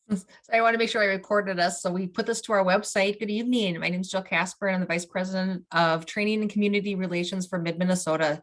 So I want to make sure I recorded us. So we put this to our website. Good evening. My name is Jill Casper and I'm the Vice President of Training and Community Relations for Mid-Minnesota.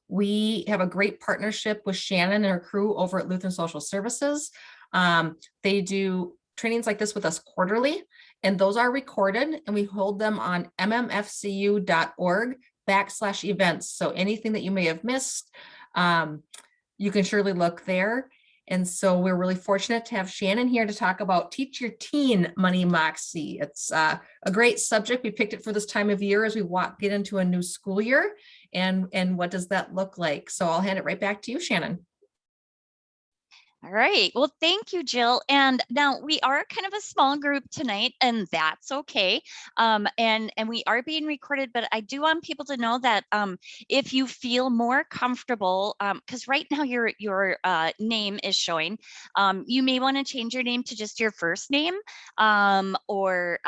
We have a great partnership with Shannon and her crew over at Lutheran Social Services. They do trainings like this with us quarterly, and those are recorded, and we hold them on mmfcu.org/events. So anything that you may have missed, you can surely look there. And so we're really fortunate to have Shannon here to talk about Teach Your Teen Money Moxie. It's a great subject. We picked it for this time of year as we get into a new school year. And what does that look like? So I'll hand it right back to you, Shannon. All right. Well, thank you, Jill. And now we are kind of a small group tonight, and that's okay. And we are being recorded, but I do want people to know that if you feel more comfortable, because right now your name is showing, you may want to change your name to just your first name, or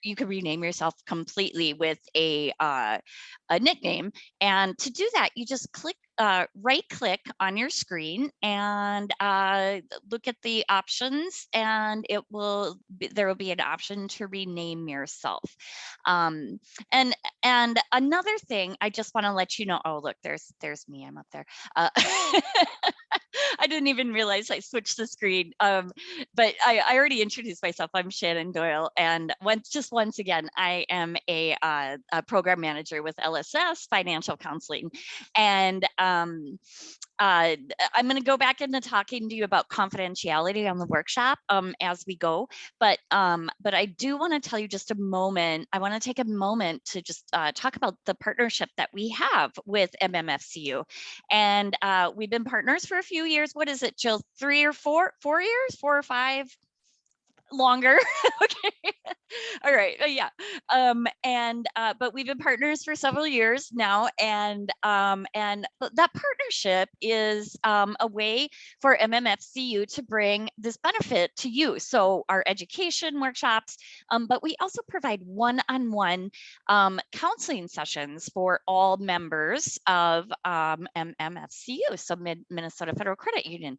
you could rename yourself completely with a nickname. And to do that, you just right click on your screen and look at the options, and there will be an option to rename yourself. And another thing I just want to let you know, oh look, there's me, I'm up there. I didn't even realize I switched the screen, but I already introduced myself. I'm Shannon Doyle, and once again, I am a program manager with LSS Financial Counseling. And I'm going to go back into talking to you about confidentiality on the workshop as we go, but I do want to tell you just a moment. I want to take a moment to just talk about the partnership that we have with MMFCU, and we've been partners for a few years. What is it, Jill? 3 or 4 years, 4 or 5? Longer. Okay. All right. Yeah. But we've been partners for several years now, and that partnership is a way for MMFCU to bring this benefit to you. So our education workshops, but we also provide one-on-one counseling sessions for all members of MMFCU, so Minnesota Federal Credit Union.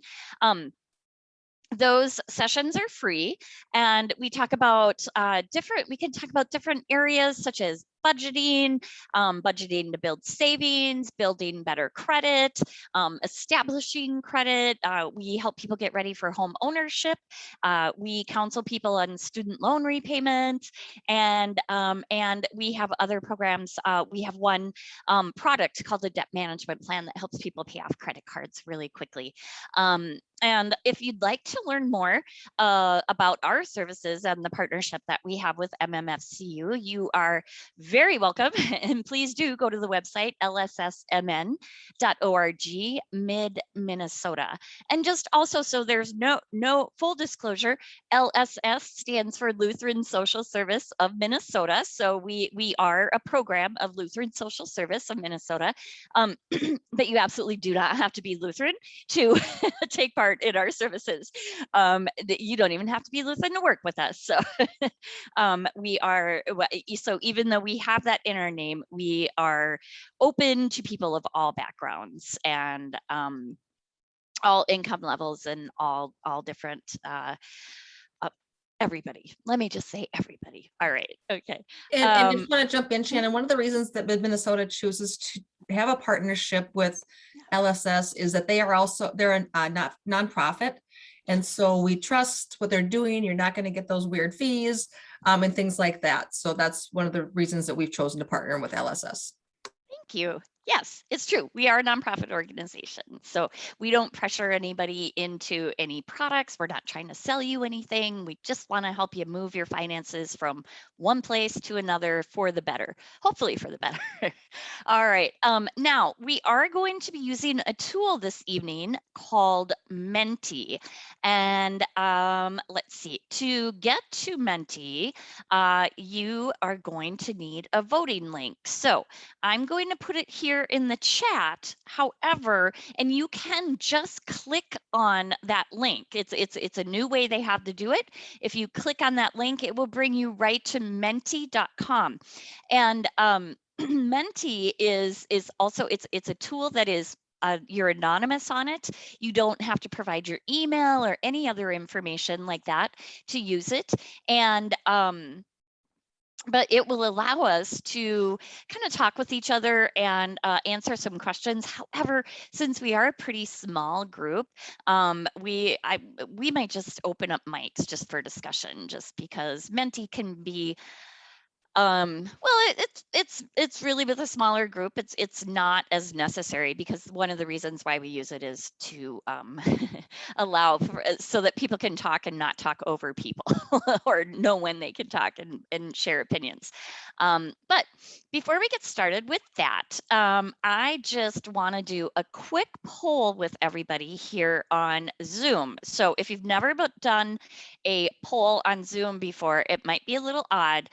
Those sessions are free, and we talk about different areas such as budgeting, budgeting to build savings, building better credit, establishing credit. We help people get ready for home ownership. We counsel people on student loan repayment, and we have other programs. We have one product called the debt management plan that helps people pay off credit cards really quickly. And if you'd like to learn more about our services and the partnership that we have with MMFCU, you are very welcome. And please do go to the website, lssmn.org, Mid-Minnesota. And just also, so there's no full disclosure, LSS stands for Lutheran Social Service of Minnesota. So we are a program of Lutheran Social Service of Minnesota. But you absolutely do not have to be Lutheran to take part in our services. You don't even have to be Lutheran to work with us. So so even though we have that in our name, we are open to people of all backgrounds and all income levels and all different everybody. Let me just say everybody. All right. Okay. And I just want to jump in, Shannon. One of the reasons that Mid-Minnesota chooses to have a partnership with LSS is that they're a nonprofit. And so we trust what they're doing. You're not going to get those weird fees and things like that. So that's one of the reasons that we've chosen to partner with LSS. Thank you. Yes, it's true. We are a nonprofit organization, so we don't pressure anybody into any products. We're not trying to sell you anything. We just want to help you move your finances from one place to another for the better, hopefully for the better. All right. Now, we are going to be using a tool this evening called Menti. And let's see, to get to Menti, you are going to need a voting link. So I'm going to put it here in the chat. However, and you can just click on that link. It's a new way they have to do it. If you click on that link, it will bring you right to menti.com. And Menti is also it's a tool that is you're anonymous on it. You don't have to provide your email or any other information like that to use it. And but it will allow us to kind of talk with each other and answer some questions. However, since we are a pretty small group, we might just open up mics just for discussion, just because Menti can be well, it's really with a smaller group. It's not as necessary, because one of the reasons why we use it is to allow for, so that people can talk and not talk over people, or know when they can talk and share opinions. But before we get started with that, I just want to do a quick poll with everybody here on Zoom. So if you've never done a poll on Zoom before, it might be a little odd.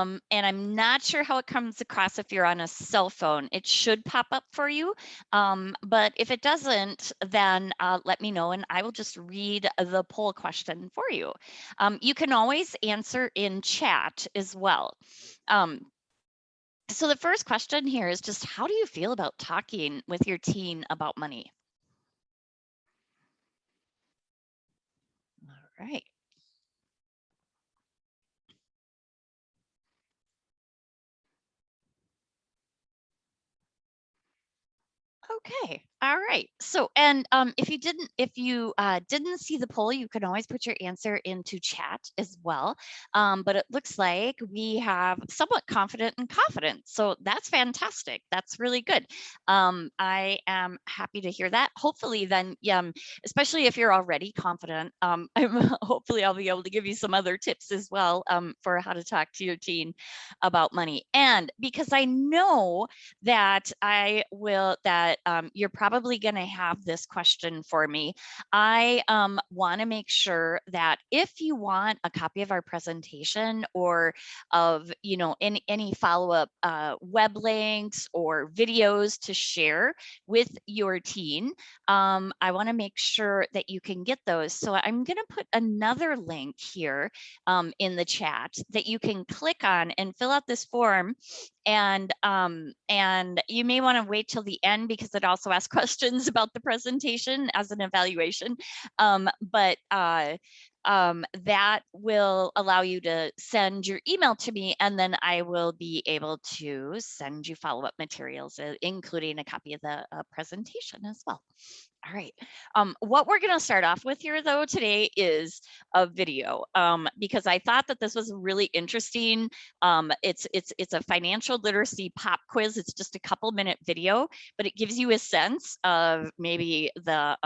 And I'm not sure how it comes across if you're on a cell phone. It should pop up for you. But if it doesn't, then let me know and I will just read the poll question for you. You can always answer in chat as well. So the first question here is just, how do you feel about talking with your teen about money? All right. Okay. All right. So, and if you didn't see the poll, you can always put your answer into chat as well. But it looks like we have somewhat confident and confident. So that's fantastic. That's really good. I am happy to hear that. Hopefully then, especially if you're already confident, hopefully I'll be able to give you some other tips as well for how to talk to your teen about money. And because I know that you're probably going to have this question for me, I want to make sure that if you want a copy of our presentation, or of any follow-up web links or videos to share with your teen, I want to make sure that you can get those. So I'm going to put another link here in the chat that you can click on and fill out this form. And you may want to wait till the end, because it also asks questions about the presentation as an evaluation. But that will allow you to send your email to me, and then I will be able to send you follow-up materials, including a copy of the presentation as well. All right. What we're going to start off with here, though, today is a video, because I thought that this was really interesting. It's a financial literacy pop quiz. It's just a couple-minute video, but it gives you a sense of maybe the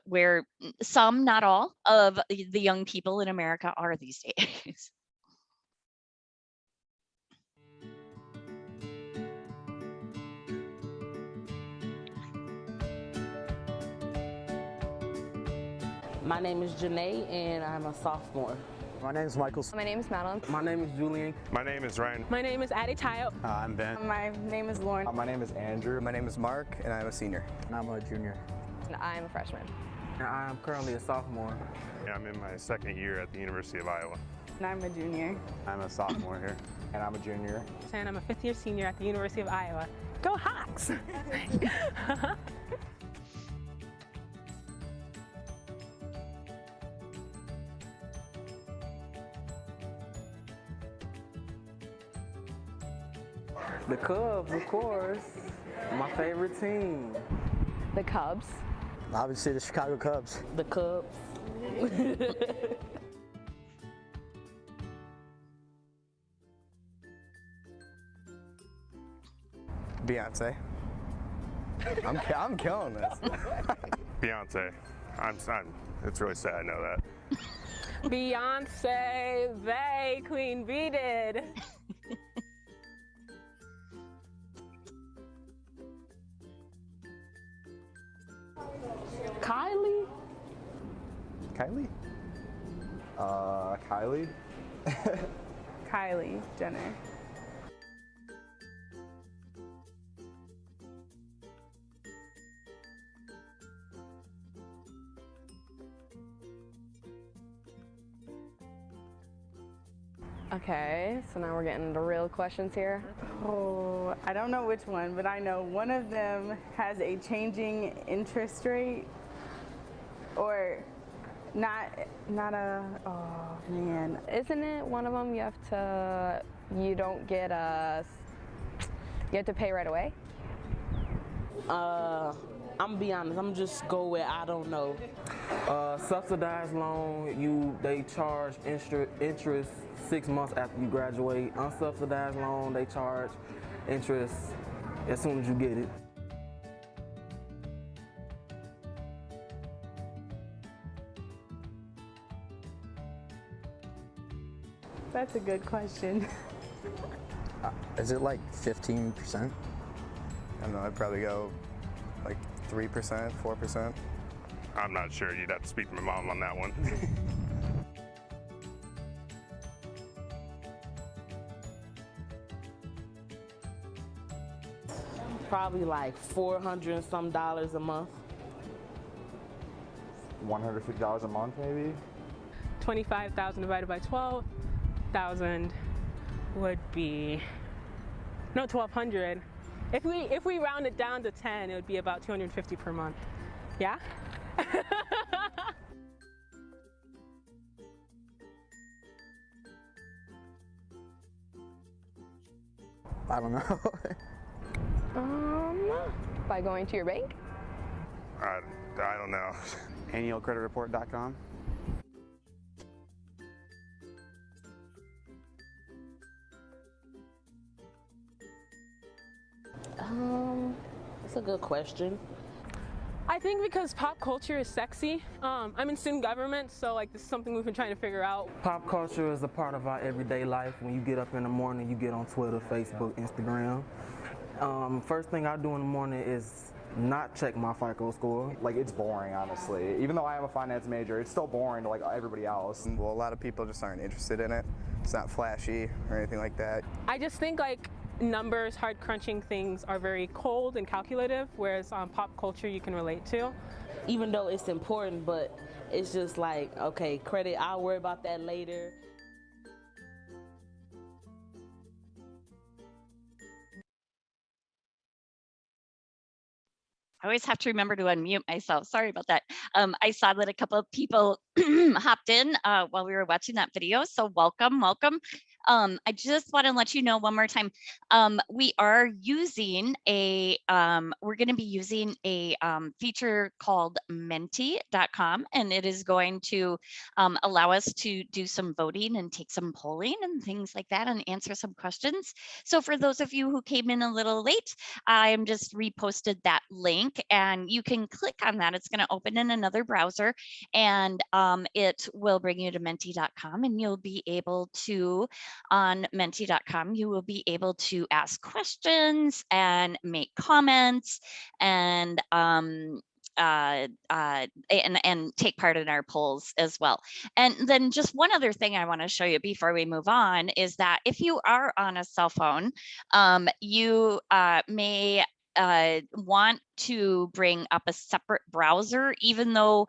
where some, not all, of the young people in America are these days. My name is Janae, and I'm a sophomore. My name is Michael. My name is Madeline. My name is Julian. My name is Ryan. My name is Addie Tayo. I'm Ben. My name is Lauren. My name is Andrew. My name is Mark, and I'm a senior. And I'm a junior. And I'm a freshman. And I'm currently a sophomore. I'm in my second year at the University of Iowa. And I'm a junior. I'm a sophomore here. And I'm a junior. And I'm a fifth-year senior at the University of Iowa. Go Hawks! The Cubs, of course. My favorite team. The Cubs. Obviously the Chicago Cubs. The Cubs. Beyonce. I'm killing this. Beyonce. It's really sad I know that. Beyonce, they, Queen Bee did. Kylie? Kylie? Kylie? Kylie Jenner. Okay, so now we're getting into real questions here. Oh, I don't know which one, but I know one of them has a changing interest rate, or not a, oh man. Isn't it one of them you have to pay right away? I'm gonna be honest, I'm just go with I don't know. Subsidized loan, they charge interest 6 months after you graduate. Unsubsidized loan, they charge interest as soon as you get it. That's a good question. Is it like 15%? I don't know, I'd probably go like 3%, 4%. I'm not sure. You'd have to speak to my mom on that one. Probably like $400 and some a month. $150 a month, maybe. 25,000 divided by 12,000 would be, no, 1,200. If we round it down to 10, it would be about 250 per month. Yeah? I don't know. By going to your bank? I don't know. Annualcreditreport.com. That's a good question. I think because pop culture is sexy. I'm in student government, so like this is something we've been trying to figure out. Pop culture is a part of our everyday life. When you get up in the morning, you get on Twitter, Facebook, Instagram. First thing I do in the morning is not check my FICO score. Like, it's boring, honestly. Even though I am a finance major, it's still boring to like everybody else. Well, a lot of people just aren't interested in it. It's not flashy or anything like that. I just think like numbers, hard crunching things are very cold and calculative, whereas pop culture you can relate to. Even though it's important, but it's just like, okay, credit, I'll worry about that later. I always have to remember to unmute myself. Sorry about that. I saw that a couple of people hopped in while we were watching that video. So welcome. I just want to let you know one more time. We are using we're going to be using a feature called Menti.com, and it is going to allow us to do some voting and take some polling and things like that and answer some questions. So for those of you who came in a little late, I'm just reposted that link and you can click on that. It's going to open in another browser and it will bring you to Menti.com, and you'll be able to, on Menti.com, you will be able to ask questions and make comments and take part in our polls as well. And then just one other thing I want to show you before we move on is that if you are on a cell phone, you may want to bring up a separate browser, even though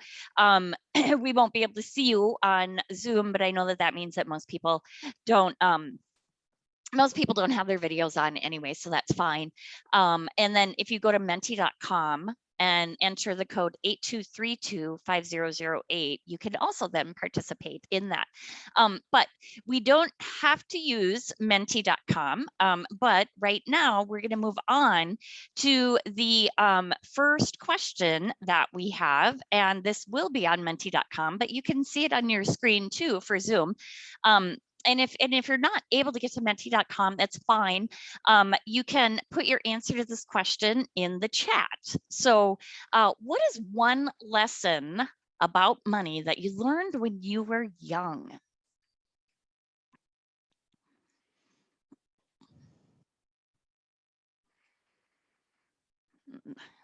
we won't be able to see you on Zoom, but I know that means that most people don't have their videos on anyway, so that's fine. And then if you go to Menti.com and enter the code 82325008, you can also then participate in that. But we don't have to use Menti.com, but right now we're going to move on to the first question that we have, and this will be on Menti.com, but you can see it on your screen too for Zoom. And if you're not able to get to Menti.com, that's fine. You can put your answer to this question in the chat. So what is one lesson about money that you learned when you were young?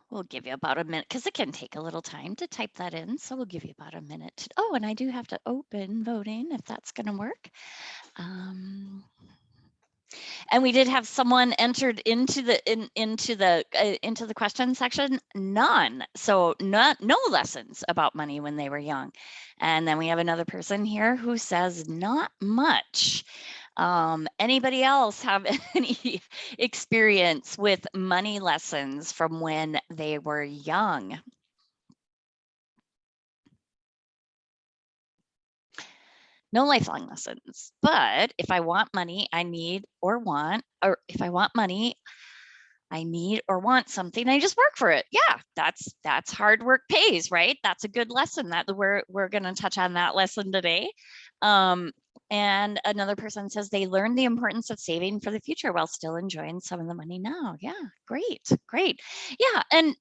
We'll give you about a minute because it can take a little time to type that in. So we'll give you about a minute. Oh, and I do have to open voting if that's going to work. And we did have someone entered into the question section. None. So no lessons about money when they were young. And then we have another person here who says not much. Anybody else have any experience with money lessons from when they were young? No lifelong lessons, but if I want money, I need or want, or if I want money, I need or want something, I just work for it. Yeah, that's hard work pays, right? That's a good lesson that we're going to touch on that lesson today. And another person says they learned the importance of saving for the future while still enjoying some of the money now. Yeah, great. Yeah, and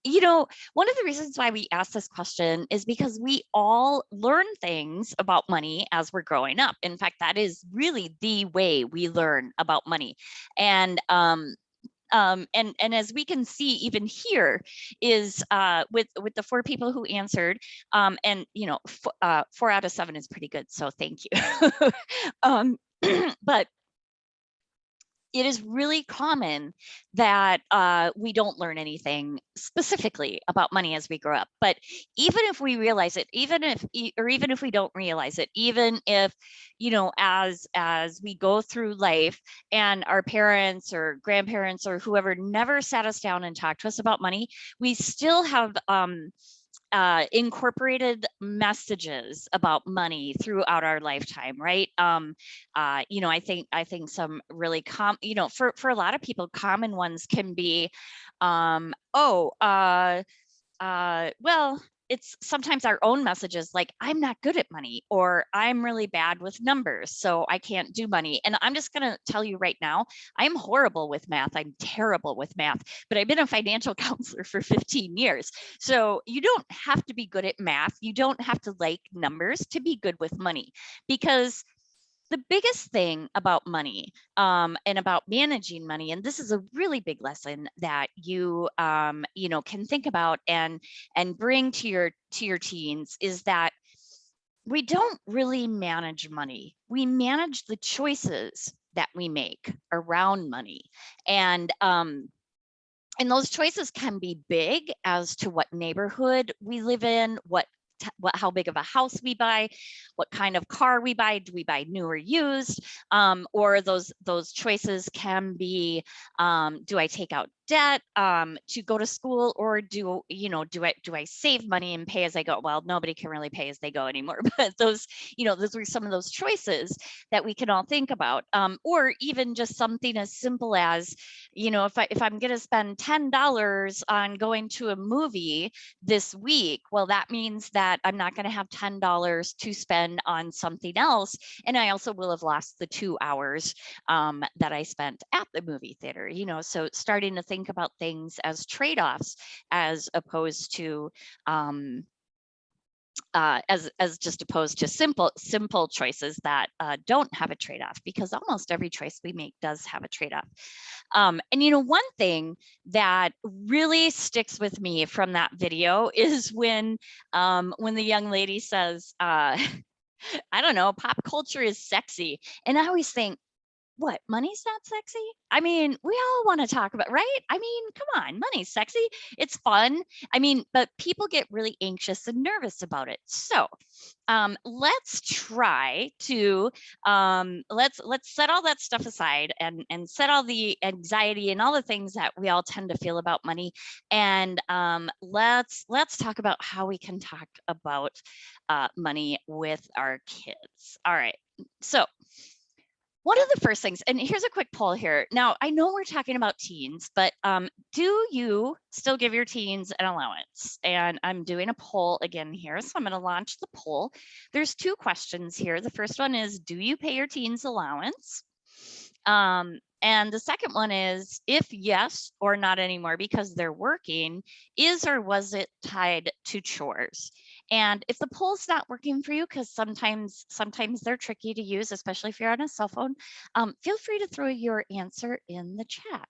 one of the reasons why we ask this question is because we all learn things about money as we're growing up. In fact, that is really the way we learn about money. And as we can see even here is with the 4 people who answered, and 4 out of 7 is pretty good, so thank you. But it is really common that we don't learn anything specifically about money as we grow up. But even if we realize it, even if we don't realize it, even if, as we go through life and our parents or grandparents or whoever never sat us down and talked to us about money, we still have incorporated messages about money throughout our lifetime, right? I think some really for a lot of people, common ones can be, well, it's sometimes our own messages like, I'm not good at money, or I'm really bad with numbers, so I can't do money. And I'm just going to tell you right now, I'm horrible with math. I'm terrible with math, but I've been a financial counselor for 15 years. So you don't have to be good at math. You don't have to like numbers to be good with money, because the biggest thing about money and about managing money, and this is a really big lesson that you can think about and bring to your teens, is that we don't really manage money. We manage the choices that we make around money. And those choices can be big as to what neighborhood we live in, how big of a house we buy, what kind of car we buy, do we buy new or used, or those choices can be, do I take out debt to go to school, or do I save money and pay as I go? Well, nobody can really pay as they go anymore, but those are some of those choices that we can all think about, or even just something as simple as, if I'm going to spend $10 on going to a movie this week, well, that means that I'm not going to have $10 to spend on something else, and I also will have lost the 2 hours that I spent at the movie theater. So starting to think about things as trade-offs as opposed to as just opposed to simple choices that don't have a trade-off, because almost every choice we make does have a trade-off. And one thing that really sticks with me from that video is when the young lady says, I don't know, pop culture is sexy. And I always think, what, money's not sexy? I mean, we all want to talk about, right? I mean, come on, money's sexy. It's fun. I mean, but people get really anxious and nervous about it. So let's try to, let's set all that stuff aside and set all the anxiety and all the things that we all tend to feel about money. And let's talk about how we can talk about money with our kids. All right. So one of the first things, and here's a quick poll here. Now, I know we're talking about teens, but do you still give your teens an allowance? And I'm doing a poll again here, so I'm going to launch the poll. There's 2 questions here. The first one is, do you pay your teens allowance? And the second one is, if yes or not anymore because they're working, is or was it tied to chores? And if the poll's not working for you, because sometimes they're tricky to use, especially if you're on a cell phone, feel free to throw your answer in the chat.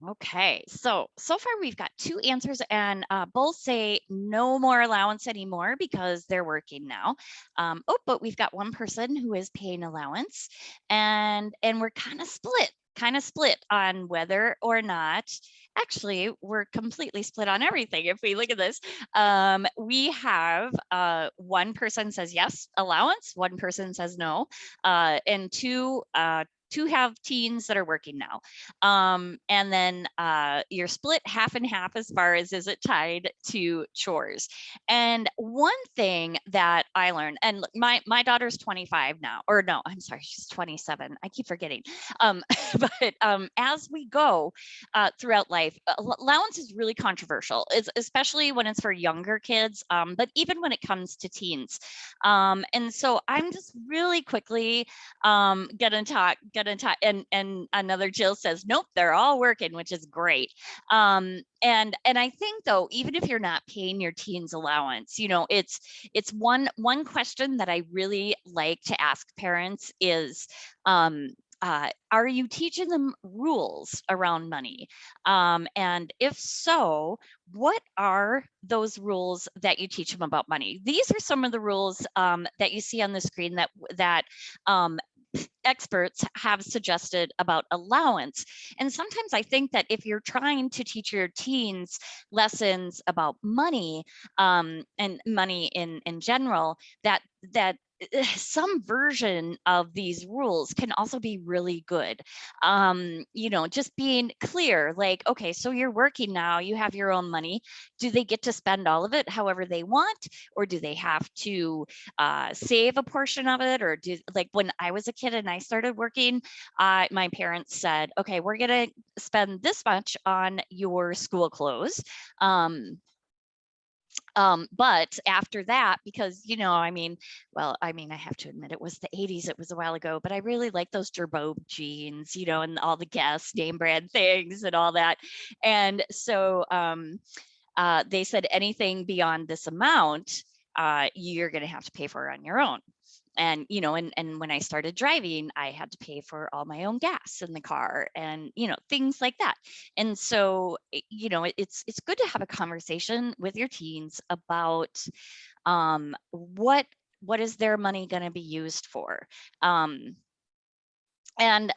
Okay, so far we've got 2 answers, and both say no more allowance anymore because they're working now. But we've got one person who is paying allowance, and we're kind of split kind of split on whether or not, actually, we're completely split on everything. If we look at this, we have one person says yes, allowance, one person says no, and two have teens that are working now. And then you're split half and half as far as is it tied to chores. And one thing that I learned, and look, my daughter's 25 now, or no, I'm sorry, she's 27. I keep forgetting. But as we go throughout life, allowance is really controversial, especially when it's for younger kids, but even when it comes to teens. And so I'm just really quickly gonna talk, and another Jill says, nope, they're all working, which is great. And I think though, even if you're not paying your teens allowance, you know, it's one question that I really like to ask parents is, are you teaching them rules around money? And if so, what are those rules that you teach them about money? These are some of the rules that you see on the screen that experts have suggested about allowance. And sometimes I think that if you're trying to teach your teens lessons about money, and money in general, that some version of these rules can also be really good. You know, just being clear, like, okay, so you're working now, you have your own money. Do they get to spend all of it however they want? Or do they have to save a portion of it? Or do, like when I was a kid and I started working, my parents said, okay, we're gonna spend this much on your school clothes. But after that, because, you know, I mean, I have to admit, it was the 80s, it was a while ago, but I really like those Gerbo jeans, you know, and all the Guess name brand things and all that. And so they said anything beyond this amount, you're going to have to pay for on your own. And, you know, and when I started driving, I had to pay for all my own gas in the car and, you know, things like that. And so, you know, it's good to have a conversation with your teens about what is their money going to be used for. And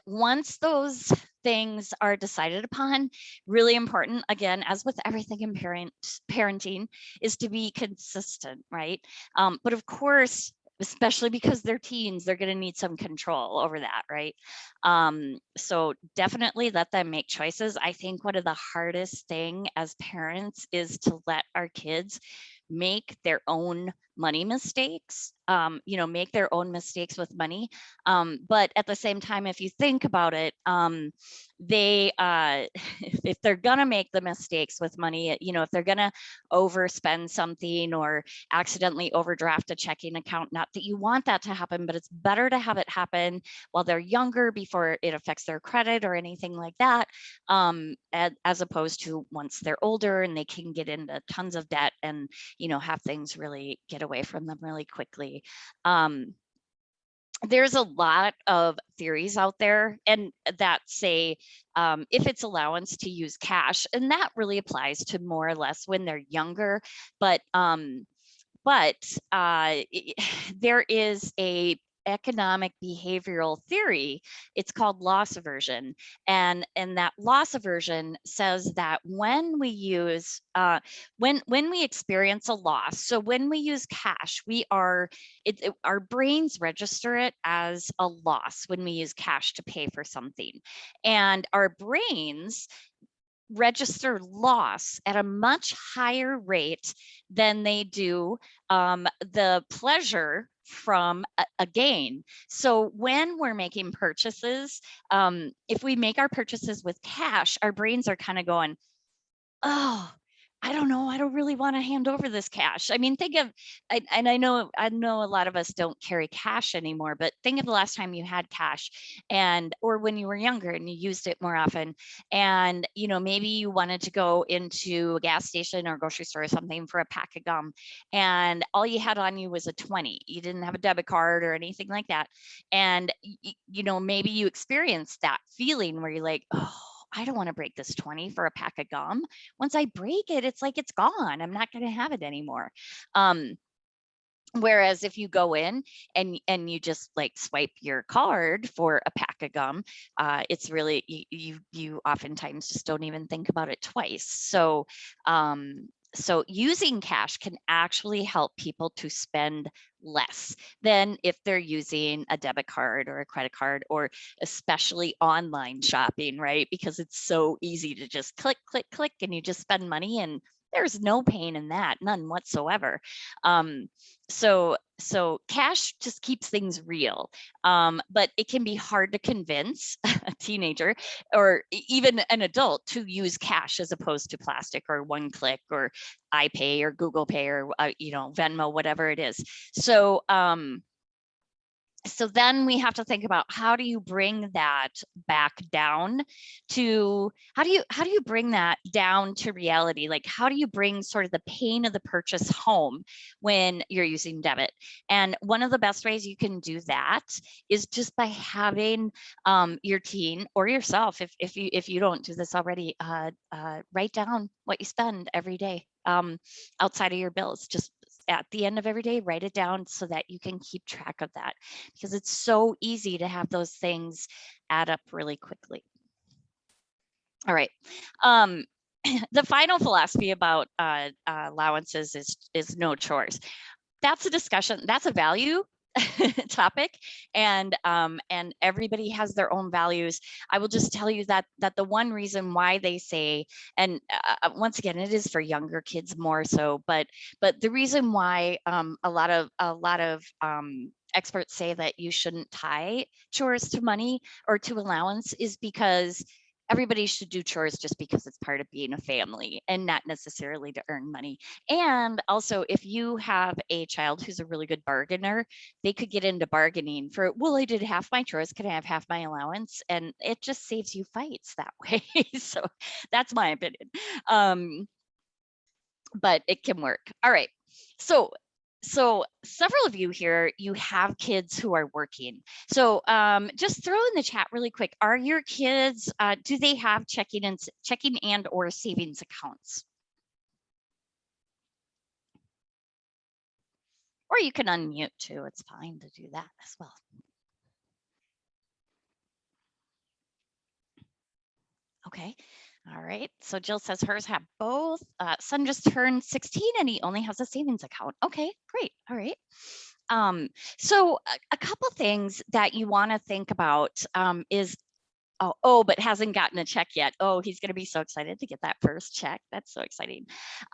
once those things are decided upon, really important, again, as with everything in parenting, is to be consistent, right? But of course, especially because they're teens, they're going to need some control over that, right? So definitely let them make choices. I think one of the hardest thing as parents is to let our kids make their own money mistakes, you know, make their own mistakes with money. But at the same time, if you think about it, they, if they're gonna make the mistakes with money, you know, if they're gonna overspend something or accidentally overdraft a checking account, not that you want that to happen, but it's better to have it happen while they're younger before it affects their credit or anything like that, as opposed to once they're older and they can get into tons of debt and, you know, have things really get away from them really quickly. There's a lot of theories out there and that say if it's allowance to use cash, and that really applies to more or less when they're younger, but there is a economic behavioral theory. It's called loss aversion, and that loss aversion says that when we use when we experience a loss, so when we use cash, our brains register it as a loss when we use cash to pay for something, and our brains register loss at a much higher rate than they do the pleasure from a gain. So when we're making purchases, if we make our purchases with cash, our brains are kind of going, oh, I don't know, I don't really want to hand over this cash. I mean, think of, and I know a lot of us don't carry cash anymore, but think of the last time you had cash, or when you were younger and you used it more often. And, you know, maybe you wanted to go into a gas station or grocery store or something for a pack of gum, and all you had on you was a 20. You didn't have a debit card or anything like that. And, you know, maybe you experienced that feeling where you're like, oh, I don't want to break this 20 for a pack of gum. Once I break it, it's like it's gone. I'm not going to have it anymore. Whereas if you go in and you just like swipe your card for a pack of gum, it's really, you oftentimes just don't even think about it twice. So so using cash can actually help people to spend less than if they're using a debit card or a credit card, or especially online shopping, right? Because it's so easy to just click, click, click, and you just spend money, and there's no pain in that, none whatsoever. So cash just keeps things real, but it can be hard to convince a teenager or even an adult to use cash as opposed to plastic or one click or iPay or Google Pay or Venmo, whatever it is. So so then we have to think about, how do you bring that back down to, how do you bring that down to reality? Like, how do you bring sort of the pain of the purchase home when you're using debit? And one of the best ways you can do that is just by having your teen or yourself, if you don't do this already, write down what you spend every day outside of your bills. Just at the end of every day, write it down so that you can keep track of that, because it's so easy to have those things add up really quickly. All right. The final philosophy about allowances is no chores. That's a discussion, that's a value topic, and everybody has their own values. I will just tell you that the one reason why they say, and once again, it is for younger kids more so, but the reason why a lot of experts say that you shouldn't tie chores to money or to allowance is because everybody should do chores just because it's part of being a family and not necessarily to earn money. And also, if you have a child who's a really good bargainer, they could get into bargaining for, well, I did half my chores, can I have half my allowance? And it just saves you fights that way. So that's my opinion. But it can work. All right. So several of you here, you have kids who are working. So just throw in the chat really quick. Are your kids, do they have checking and or savings accounts? Or you can unmute too. It's fine to do that as well. Okay. All right. So Jill says hers have both. Son just turned 16 and he only has a savings account. Okay, great. All right. So a couple things that you want to think about is, but hasn't gotten a check yet. Oh, he's going to be so excited to get that first check. That's so exciting.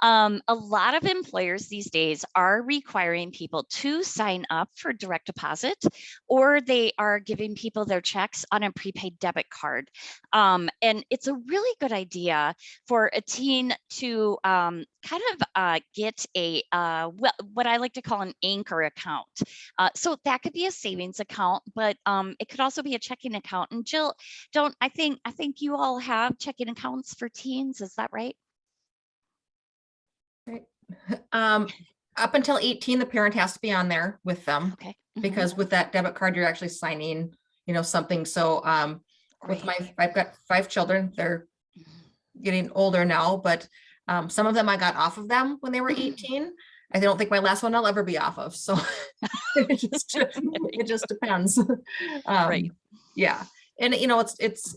A lot of employers these days are requiring people to sign up for direct deposit, or they are giving people their checks on a prepaid debit card. And it's a really good idea for a teen to kind of get a what I like to call an anchor account. So that could be a savings account, but it could also be a checking account. And Jill, I think you all have checking accounts for teens, is that right? Right. Up until 18, the parent has to be on there with them. Okay. Because with that debit card, you're actually signing, something. So with I've got 5 children, they're getting older now, but some of them I got off of them when they were 18. I don't think my last one I'll ever be off of. So it just depends. Right. Yeah. And it's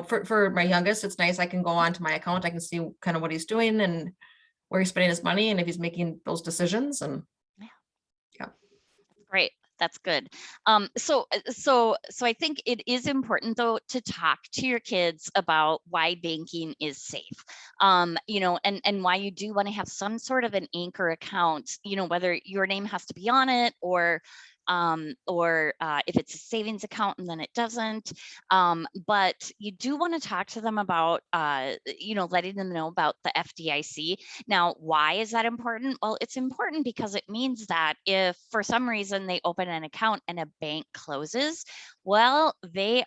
for my youngest, it's nice. I can go on to my account. I can see kind of what he's doing and where he's spending his money and if he's making those decisions. And yeah. Great. That's good. So I think it is important though to talk to your kids about why banking is safe, and why you do want to have some sort of an anchor account, whether your name has to be on it or if it's a savings account and then it doesn't. But you do want to talk to them about, letting them know about the FDIC. Now, why is that important? Well, it's important because it means that if for some reason they open an account and a bank closes, well, their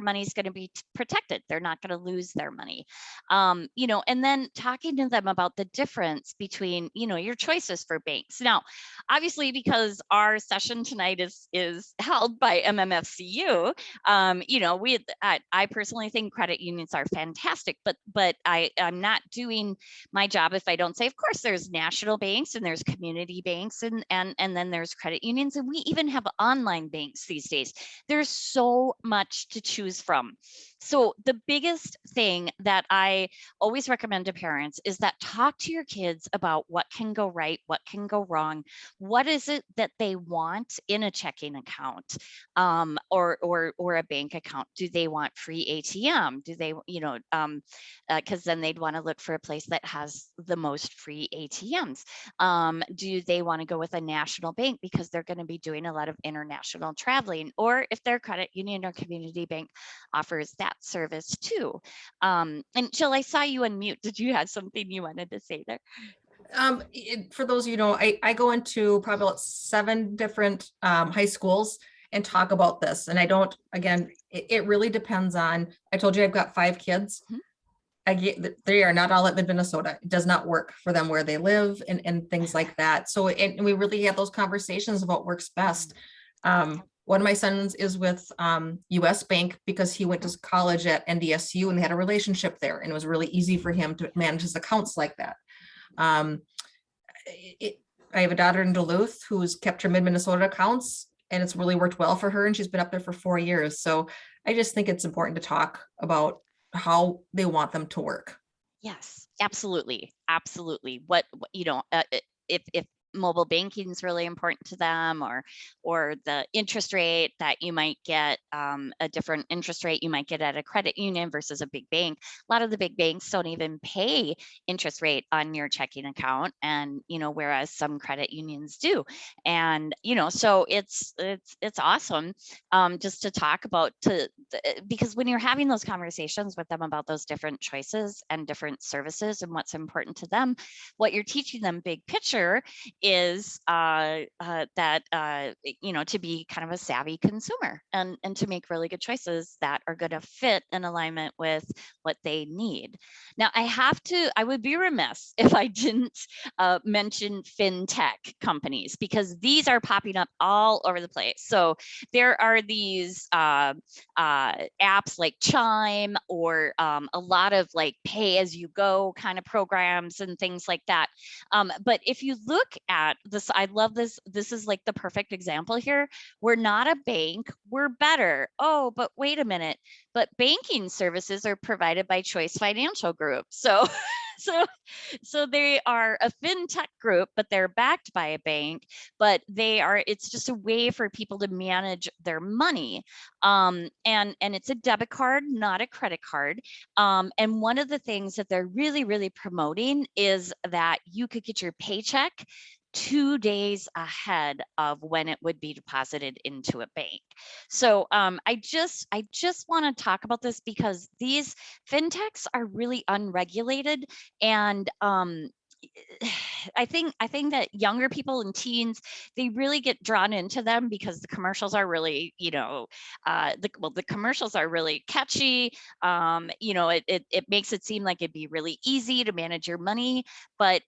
money's going to be protected. They're not going to lose their money. And then talking to them about the difference between, your choices for banks. Now, obviously, because because our session tonight is held by MMFCU, you know, I personally think credit unions are fantastic, but I'm not doing my job if I don't say, of course, there's national banks and there's community banks and then there's credit unions, and we even have online banks these days. There's so much to choose from. So the biggest thing that I always recommend to parents is that talk to your kids about what can go right, what can go wrong, what is it that they want in a checking account, or a bank account. Do they want free ATM? Do they, you know, because then they'd want to look for a place that has the most free ATMs. Do they want to go with a national bank because they're going to be doing a lot of international traveling, or if their credit union or community bank offers that service too. And Jill, I saw you unmute. Did you have something you wanted to say there? For those of you know, I go into probably about 7 different high schools and talk about this. And I don't, again, it really depends on, I told you I've got 5 kids. They are not all at Mid-Minnesota. It does not work for them where they live and things like that. So and we really have those conversations about what works best. One of my sons is with US Bank because he went to college at NDSU and they had a relationship there, and it was really easy for him to manage his accounts like that. I have a daughter in Duluth who's kept her Mid-Minnesota accounts, and it's really worked well for her, and she's been up there for 4 years. So I just think it's important to talk about how they want them to work. Yes, absolutely. Absolutely. What you know, if mobile banking is really important to them, or the interest rate that you might get, a different interest rate you might get at a credit union versus a big bank. A lot of the big banks don't even pay interest rate on your checking account, and you know, whereas some credit unions do. And you know, so it's awesome just to talk about, because when you're having those conversations with them about those different choices and different services and what's important to them, what you're teaching them big picture is that you know, to be kind of a savvy consumer and to make really good choices that are going to fit in alignment with what they need. Now, I would be remiss if I didn't mention fintech companies, because these are popping up all over the place. So there are these apps like Chime, or a lot of like pay as you go kind of programs and things like that. But if you look at this, I love this. This is like the perfect example here. We're not a bank, we're better. Oh, but wait a minute. But banking services are provided by Choice Financial Group. So so they are a fintech group, but they're backed by a bank, but it's just a way for people to manage their money. And it's a debit card, not a credit card. And one of the things that they're really, really promoting is that you could get your paycheck 2 days ahead of when it would be deposited into a bank. So I just want to talk about this because these fintechs are really unregulated, and I think that younger people and teens, they really get drawn into them because the commercials are really, you know, the commercials are really catchy. You know, it makes it seem like it'd be really easy to manage your money, but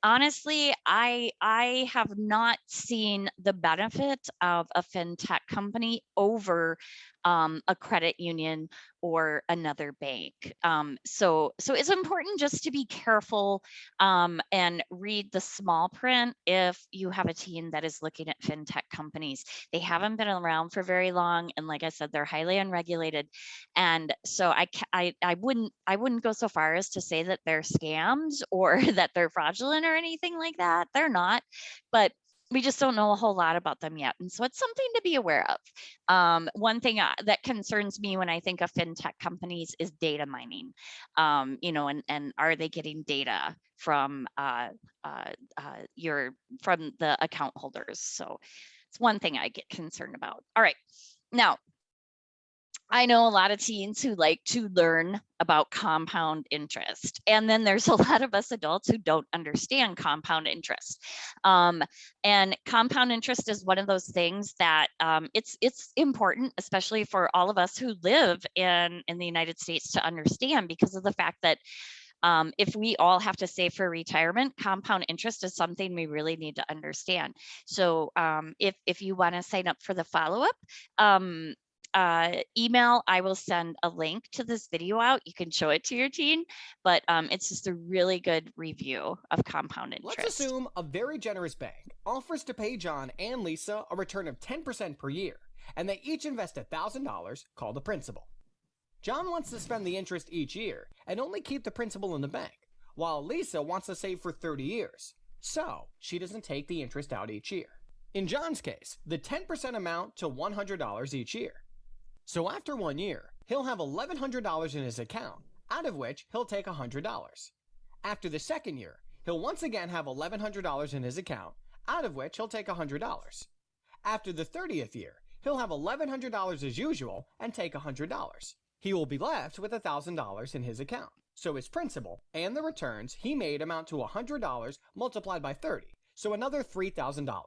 honestly, I have not seen the benefit of a fintech company over a credit union or another bank. So it's important just to be careful and read the small print if you have a teen that is looking at fintech companies. They haven't been around for very long, and like I said, they're highly unregulated. And so I wouldn't go so far as to say that they're scams or that they're fraudulent or anything like that. They're not, but we just don't know a whole lot about them yet. And so it's something to be aware of. One thing that concerns me when I think of fintech companies is data mining. You know, and are they getting data from from the account holders? So it's one thing I get concerned about. All right, now, I know a lot of teens who like to learn about compound interest. And then there's a lot of us adults who don't understand compound interest. And compound interest is one of those things that it's important, especially for all of us who live in the United States, to understand, because of the fact that If we all have to save for retirement, compound interest is something we really need to understand. So if you want to sign up for the follow-up, email, I will send a link to this video out. You can show it to your teen, but it's just a really good review of compound interest. Let's assume a very generous bank offers to pay John and Lisa a return of 10% per year, and they each invest $1,000 called the principal. John wants to spend the interest each year and only keep the principal in the bank, while Lisa wants to save for 30 years, so she doesn't take the interest out each year. In John's case, the 10% amount to $100 each year. So after 1 year, he'll have $1,100 in his account, out of which he'll take $100. After the second year, he'll once again have $1,100 in his account, out of which he'll take $100. After the 30th year, he'll have $1,100 as usual and take $100. He will be left with $1,000 in his account. So his principal and the returns he made amount to $100 multiplied by 30, so another $3,000.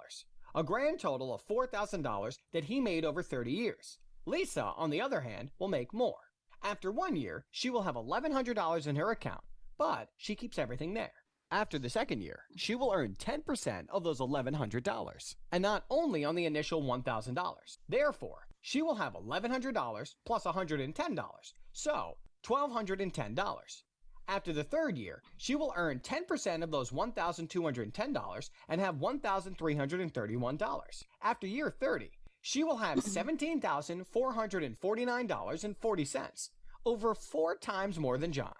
A grand total of $4,000 that he made over 30 years. Lisa, on the other hand, will make more. After 1 year, she will have $1,100 in her account, but she keeps everything there. After the second year, she will earn 10% of those $1,100, and not only on the initial $1,000. Therefore, she will have $1,100 plus $110, so $1,210. After the third year, she will earn 10% of those $1,210 and have $1,331. After year 30, she will have $17,449.40, over 4 times more than John.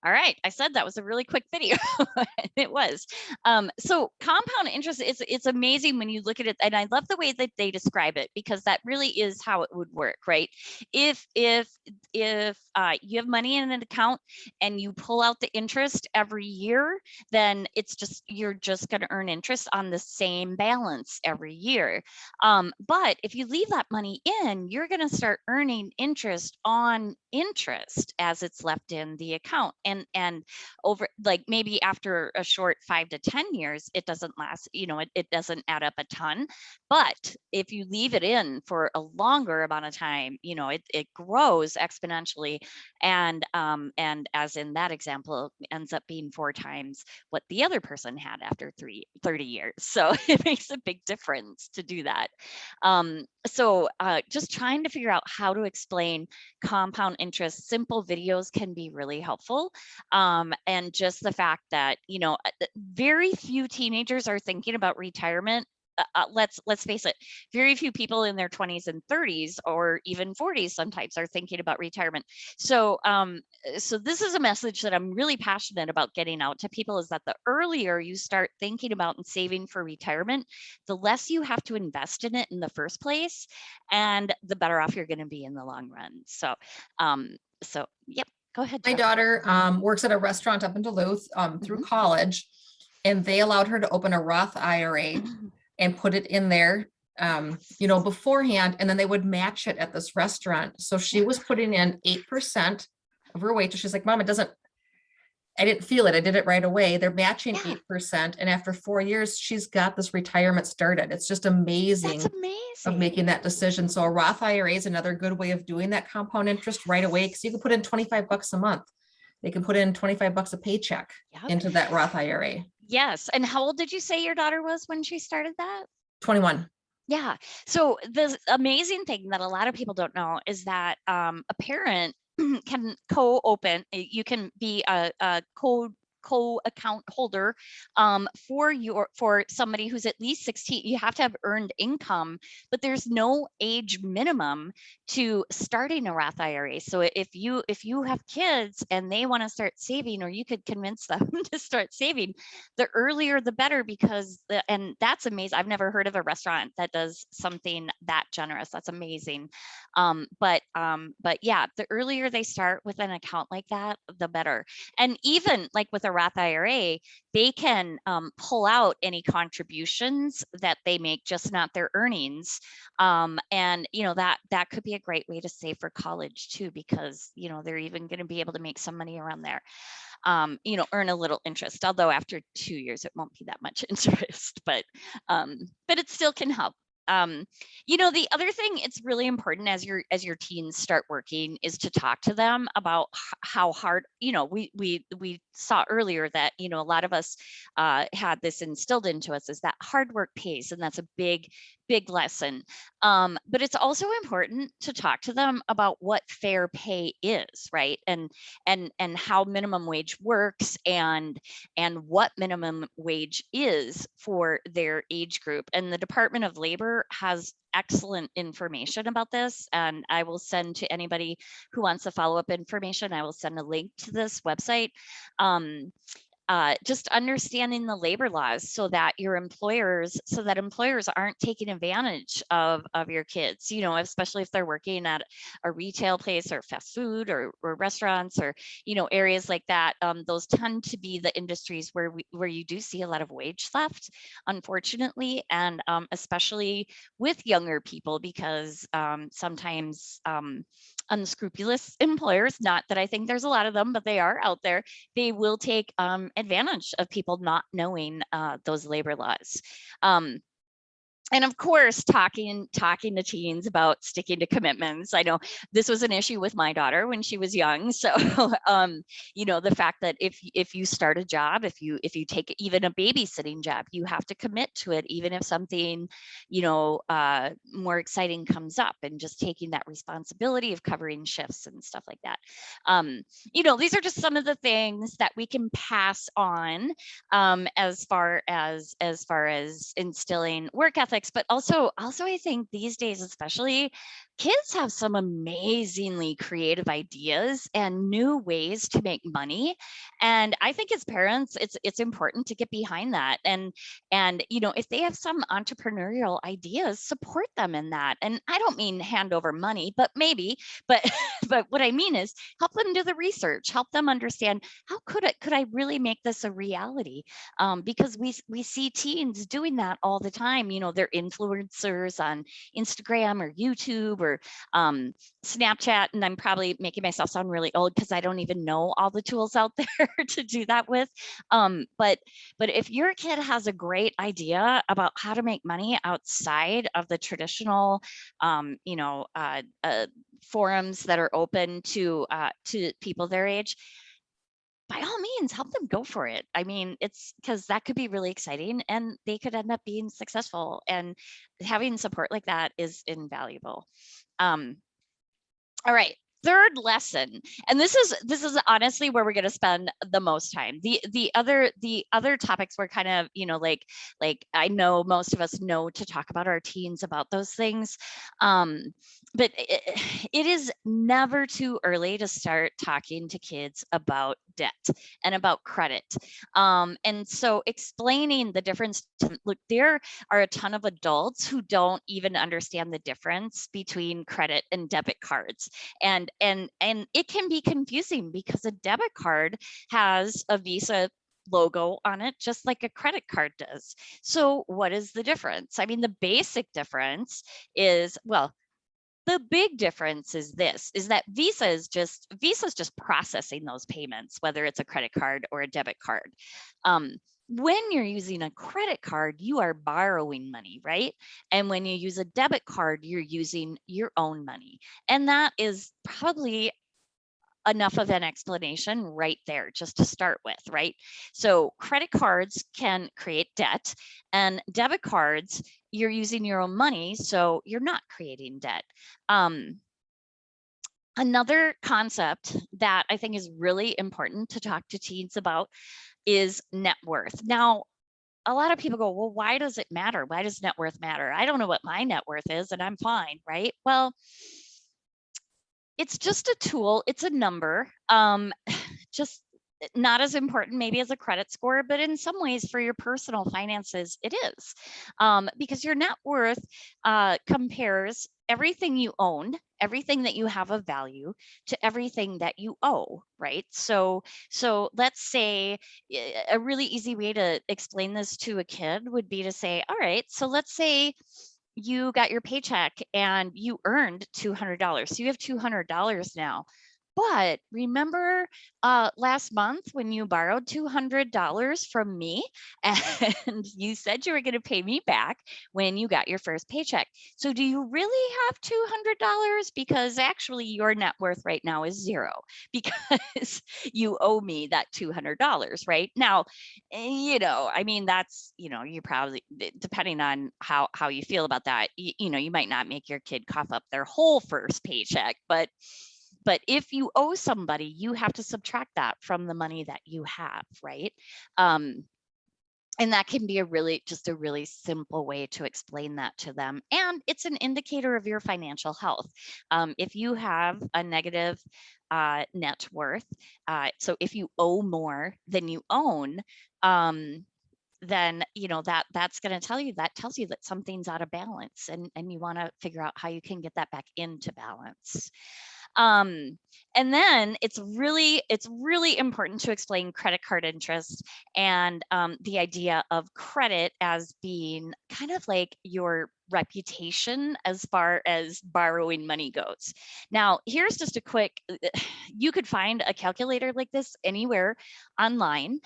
All right, I said that was a really quick video. It was. So compound interest, it's amazing when you look at it, and I love the way that they describe it, because that really is how it would work, right? If you have money in an account and you pull out the interest every year, then you're just going to earn interest on the same balance every year. But if you leave that money in, you're going to start earning interest on interest as it's left in the account. And over, like, maybe after a short 5 to 10 years, it doesn't last, it doesn't add up a ton. But if you leave it in for a longer amount of time, it grows exponentially. And as in that example, ends up being 4 times what the other person had after 30 years. So it makes a big difference to do that. So just trying to figure out how to explain compound interest, simple videos can be really helpful. And just the fact that, very few teenagers are thinking about retirement. Let's face it, very few people in their 20s and 30s or even 40s sometimes are thinking about retirement. So so this is a message that I'm really passionate about getting out to people, is that the earlier you start thinking about and saving for retirement, the less you have to invest in it in the first place, and the better off you're going to be in the long run. So yep, go ahead, My Jeff. daughter works at a restaurant up in Duluth through college, and they allowed her to open a Roth IRA and put it in there, beforehand, and then they would match it at this restaurant. So she was putting in 8% of her wages. She's like, Mom, I didn't feel it. I did it right away. They're matching 8%. And after 4 years, she's got this retirement started. It's just amazing. That's amazing. Of making that decision. So a Roth IRA is another good way of doing that compound interest right away, because you can put in $25 a month. They can put in $25 a paycheck into that Roth IRA. Yes. And how old did you say your daughter was when she started that? 21. Yeah. So the amazing thing that a lot of people don't know is that a parent can co-open. You can be a co-account holder for somebody who's at least 16. You have to have earned income, but there's no age minimum to starting a Roth IRA. So if you have kids and they want to start saving, or you could convince them to start saving, the earlier the better, and that's amazing. I've never heard of a restaurant that does something that generous. That's amazing. But yeah, the earlier they start with an account like that, the better. And even like with a Roth IRA, they can pull out any contributions that they make, just not their earnings. And that could be a great way to save for college too, because they're even going to be able to make some money around there. Earn a little interest, although after 2 years it won't be that much interest, but it still can help. The other thing, it's really important as your teens start working is to talk to them about how hard, we saw earlier that, a lot of us had this instilled into us, is that hard work pays, and that's a big lesson. But it's also important to talk to them about what fair pay is, right? And how minimum wage works, and what minimum wage is for their age group. And the Department of Labor has excellent information about this, and I will send to anybody who wants the follow-up information, I will send a link to this website. Just understanding the labor laws so that employers aren't taking advantage of your kids, especially if they're working at a retail place or fast food or restaurants or, areas like that. Those tend to be the industries where you do see a lot of wage theft, unfortunately, and especially with younger people, because sometimes unscrupulous employers, not that I think there's a lot of them, but they are out there, they will take advantage of people not knowing those labor laws. And of course, talking to teens about sticking to commitments. I know this was an issue with my daughter when she was young. So, the fact that if you start a job, if you take even a babysitting job, you have to commit to it, even if something, more exciting comes up, and just taking that responsibility of covering shifts and stuff like that. These are just some of the things that we can pass on as far as instilling work ethics. But also I think these days, especially, kids have some amazingly creative ideas and new ways to make money. And I think as parents, it's important to get behind that. And if they have some entrepreneurial ideas, support them in that. And I don't mean hand over money, but what I mean is help them do the research, help them understand, how could I really make this a reality? Because we see teens doing that all the time. They're influencers on Instagram or YouTube or Snapchat, and I'm probably making myself sound really old because I don't even know all the tools out there to do that with. But if your kid has a great idea about how to make money outside of the traditional, forums that are open to people their age, by all means, help them go for it. I mean, it's because that could be really exciting, and they could end up being successful, and having support like that is invaluable. All right. Third lesson, and this is honestly where we're going to spend the most time. The other topics were kind of, like I know most of us know to talk about our teens about those things, but it is never too early to start talking to kids about debt and about credit. And so explaining the difference. Look, there are a ton of adults who don't even understand the difference between credit and debit cards. And it can be confusing because a debit card has a Visa logo on it, just like a credit card does. So what is the difference? I mean, the basic difference is, well, the big difference is that Visa is just processing those payments, whether it's a credit card or a debit card. When you're using a credit card, you are borrowing money, right? And when you use a debit card, you're using your own money. And that is probably enough of an explanation right there, just to start with, right? So credit cards can create debt, and debit cards, you're using your own money, so you're not creating debt. Another concept that I think is really important to talk to teens about is net worth. Now, a lot of people go, well, why does it matter? Why does net worth matter? I don't know what my net worth is, and I'm fine, right? Well, it's just a tool. It's a number. Just not as important maybe as a credit score, but in some ways for your personal finances, it is. Because your net worth compares everything you own, everything that you have of value, to everything that you owe, right? So let's say a really easy way to explain this to a kid would be to say, all right, so let's say you got your paycheck and you earned $200. So you have $200 now. But remember last month when you borrowed $200 from me and you said you were going to pay me back when you got your first paycheck. So do you really have $200? Because actually your net worth right now is zero because you owe me that $200 right now. You know, I mean, that's, you know, you probably, depending on how you feel about that, you know, you might not make your kid cough up their whole first paycheck, but if you owe somebody, you have to subtract that from the money that you have, right? And that can be just a really simple way to explain that to them. And it's an indicator of your financial health. If you have a negative net worth, so if you owe more than you own, then you know that's going to tell you that something's out of balance, and you want to figure out how you can get that back into balance. And then it's really important to explain credit card interest and the idea of credit as being kind of like your reputation as far as borrowing money goes. Now, here's just a quick, you could find a calculator like this anywhere online.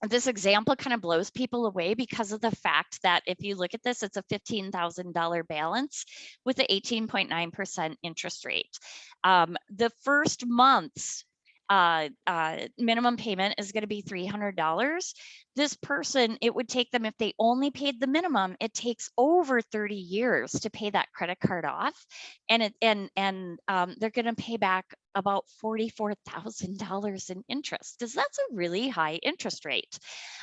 This example kind of blows people away because of the fact that if you look at this, it's a $15,000 balance with an 18.9% interest rate. The first month's minimum payment is going to be $300. This person, it would take them, if they only paid the minimum, it takes over 30 years to pay that credit card off, and they're going to pay back about $44,000 in interest, because that's a really high interest rate.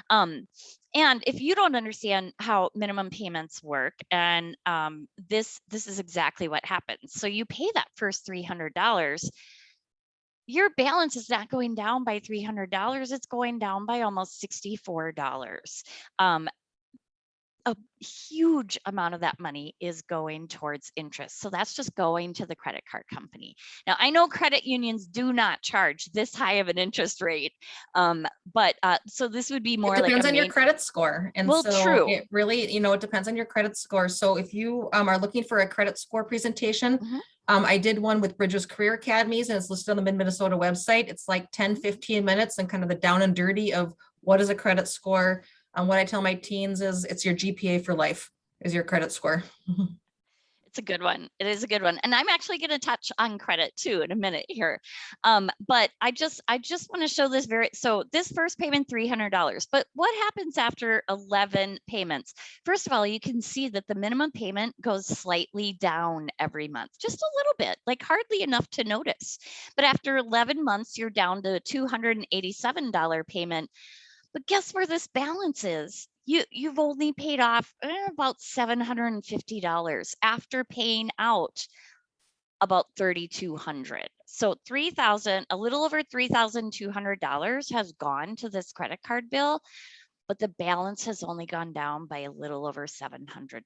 And if you don't understand how minimum payments work, and this is exactly what happens. So you pay that first $300. Your balance is not going down by $300. It's going down by almost $64. A huge amount of that money is going towards interest. So that's just going to the credit card company. Now, I know credit unions do not charge this high of an interest rate, but so this would be more like— It depends on your credit score. And well, so true. It really, you know, it depends on your credit score. So if you are looking for a credit score presentation, I did one with Bridges Career Academies, and it's listed on the Mid-Minnesota website. It's like 10, 15 minutes and kind of the down and dirty of what is a credit score. What I tell my teens is it's your GPA for life is your credit score. It's a good one. It is a good one. And I'm actually going to touch on credit too in a minute here. But I just want to show this so this first payment, $300, but what happens after 11 payments? First of all, you can see that the minimum payment goes slightly down every month, just a little bit, like hardly enough to notice. But after 11 months, you're down to a $287 payment. But guess where this balance is? You've only paid off about $750 after paying out about $3,200. So a little over $3,200 has gone to this credit card bill, but the balance has only gone down by a little over $700.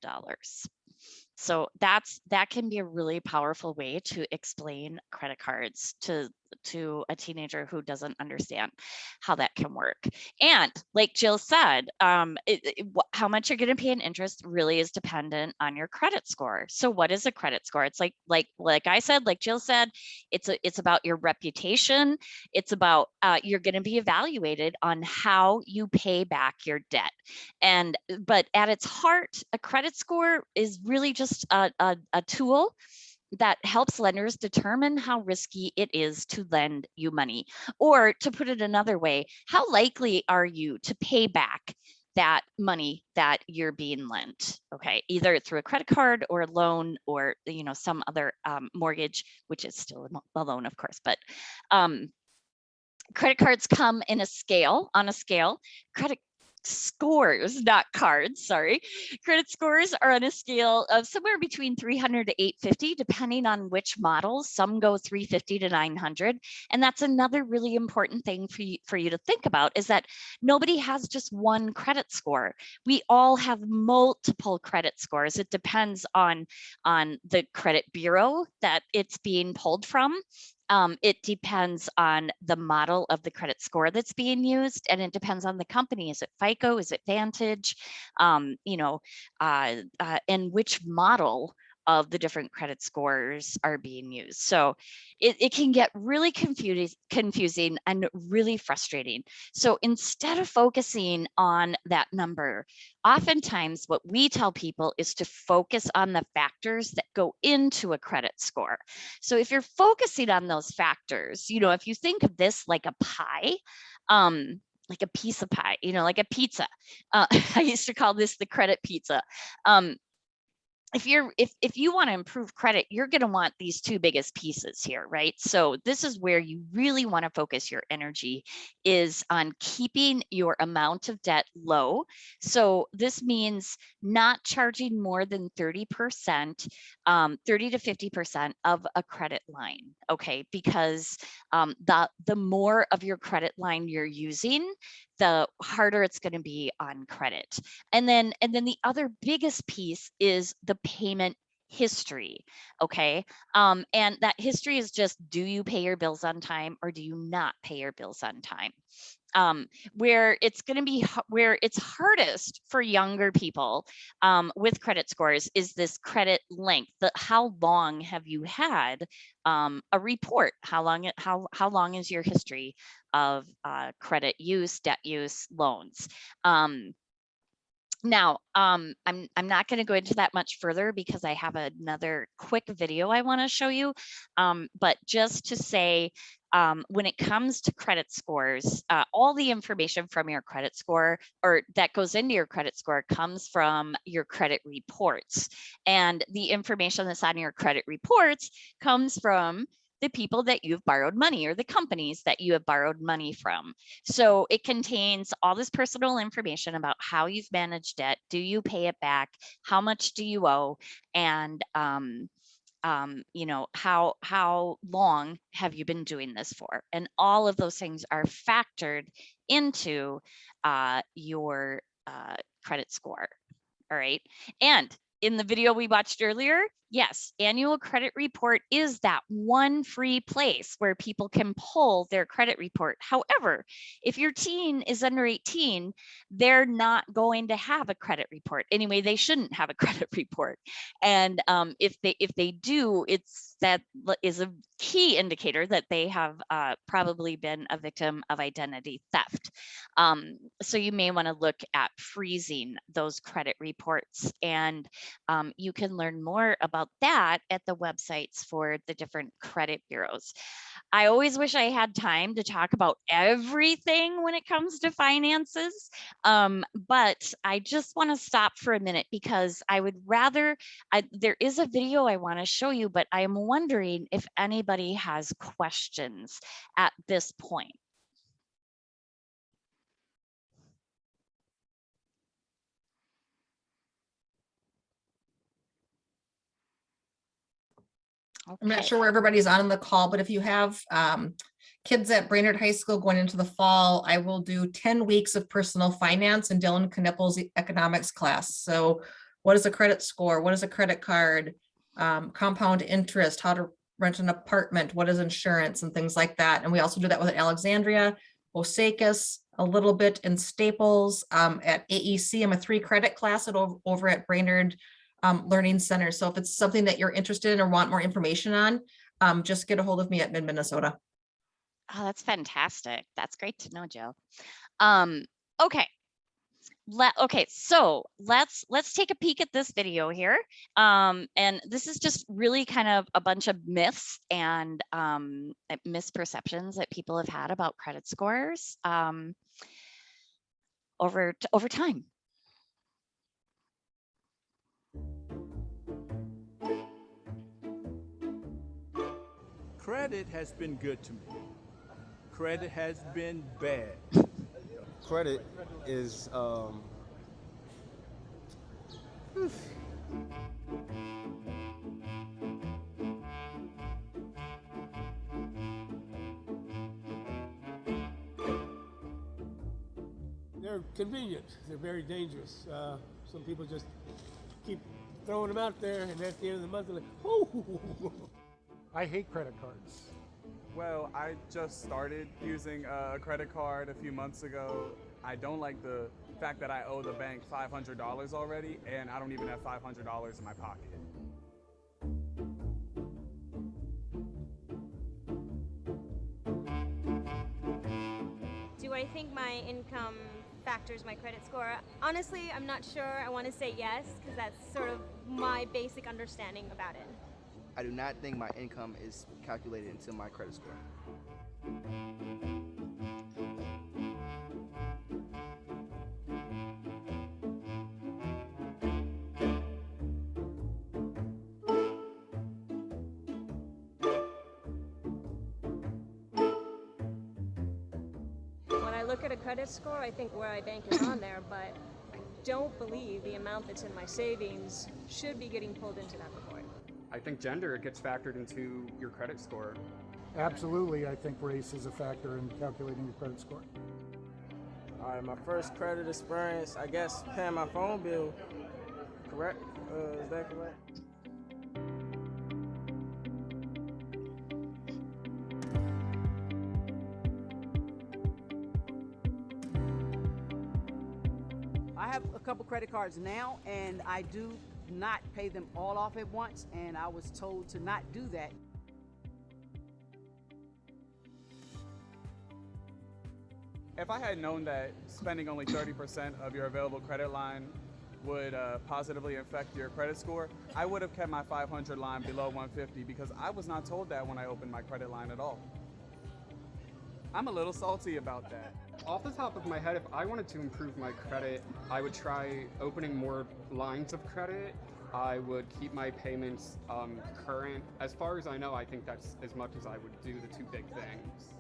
So that can be a really powerful way to explain credit cards to a teenager who doesn't understand how that can work. And like Jill said, how much you're going to pay in interest really is dependent on your credit score. So what is a credit score? It's like I said, like Jill said, it's about your reputation. It's about you're going to be evaluated on how you pay back your debt. But at its heart, a credit score is really just a tool that helps lenders determine how risky it is to lend you money. Or to put it another way, how likely are you to pay back that money that you're being lent? Okay, either through a credit card or a loan, or some other mortgage, which is still a loan, of course. But credit cards come in on a scale. Credit scores, not cards, sorry. Credit scores are on a scale of somewhere between 300 to 850, depending on which models. Some go 350 to 900. And that's another really important thing for you to think about, is that nobody has just one credit score. We all have multiple credit scores. It depends on the credit bureau that it's being pulled from. It depends on the model of the credit score that's being used, and it depends on the company. Is it FICO? Is it Vantage? And which model of the different credit scores are being used. So it can get really confusing and really frustrating. So instead of focusing on that number, oftentimes what we tell people is to focus on the factors that go into a credit score. So if you're focusing on those factors, you know, if you think of this like a pie, like a piece of pie, you know, like a pizza. I used to call this the credit pizza. If you want to improve credit, you're going to want these two biggest pieces here, right? So this is where you really want to focus your energy, is on keeping your amount of debt low. So this means not charging more than 30%, 30 to 50% of a credit line, okay? Because the more of your credit line you're using, the harder it's going to be on credit. And then the other biggest piece is the payment history, okay? And that history is just, do you pay your bills on time or do you not pay your bills on time? Where it's going to be, where it's hardest for younger people with credit scores is this credit length. How long have you had a report? How long is your history of credit use, debt use, loans? Now, I'm not going to go into that much further because I have another quick video I want to show you. But just to say, when it comes to credit scores, all the information from your credit score, or that goes into your credit score, comes from your credit reports. And the information that's on your credit reports comes from the people that you've borrowed money, or the companies that you have borrowed money from. So it contains all this personal information about how you've managed debt, do you pay it back, how much do you owe, and you know, how long have you been doing this for? And all of those things are factored into your credit score. All right. And in the video we watched earlier, yes, annual credit report is that one free place where people can pull their credit report. However, if your teen is under 18, they're not going to have a credit report. Anyway, they shouldn't have a credit report. And if they do, that is a key indicator that they have probably been a victim of identity theft. So you may want to look at freezing those credit reports, and you can learn more about that at the websites for the different credit bureaus. I always wish I had time to talk about everything when it comes to finances, but I just want to stop for a minute because I would rather, there is a video I want to show you, but I am wondering if anybody has questions at this point. Okay. I'm not sure where everybody's on the call, but if you have kids at Brainerd High School going into the fall, I will do 10 weeks of personal finance in Dylan Knippel's economics class. So what is a credit score? What is a credit card? Compound interest, how to rent an apartment, what is insurance, and things like that. And we also do that with Alexandria, Osakis, a little bit in Staples. At AEC, I'm a 3 credit class over at Brainerd Learning Center. So if it's something that you're interested in or want more information on, just get a hold of me at Mid-Minnesota. Oh, that's fantastic. That's great to know, Jill. Okay. Okay, so let's take a peek at this video here. And this is just really kind of a bunch of myths and misperceptions that people have had about credit scores over time. Credit has been good to me. Credit has been bad. Credit is they're convenient. They're very dangerous. Some people just keep throwing them out there, and at the end of the month, they're like, oh. I hate credit cards. Well, I just started using a credit card a few months ago. I don't like the fact that I owe the bank $500 already, and I don't even have $500 in my pocket. do I think my income factors my credit score? Honestly, I'm not sure. I want to say yes, because that's sort of my basic understanding about it. I do not think my income is calculated into my credit score. When I look at a credit score, I think where I bank is on there, but I don't believe the amount that's in my savings should be getting pulled into that report. I think gender gets factored into your credit score. Absolutely, I think race is a factor in calculating your credit score. All right, my first credit experience, I guess paying my phone bill, correct? Is that correct? I have a couple credit cards now, and I do not pay them all off at once, and I was told to not do that. If I had known that spending only 30% of your available credit line would positively affect your credit score, I would have kept my 500 line below 150 because I was not told that when I opened my credit line at all. I'm a little salty about that. Off the top of my head, if I wanted to improve my credit, I would try opening more lines of credit. I would keep my payments current. As far as I know, I think that's as much as I would do the two big things.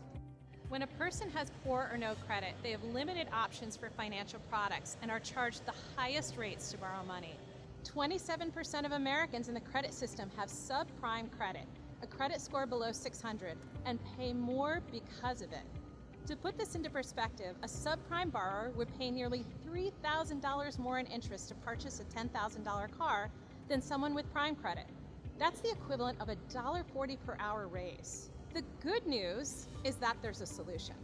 When a person has poor or no credit, they have limited options for financial products and are charged the highest rates to borrow money. 27% of Americans in the credit system have subprime credit, a credit score below 600, and pay more because of it. To put this into perspective, a subprime borrower would pay nearly $3,000 more in interest to purchase a $10,000 car than someone with prime credit. That's the equivalent of a $1.40 per hour raise. The good news is that there's a solution.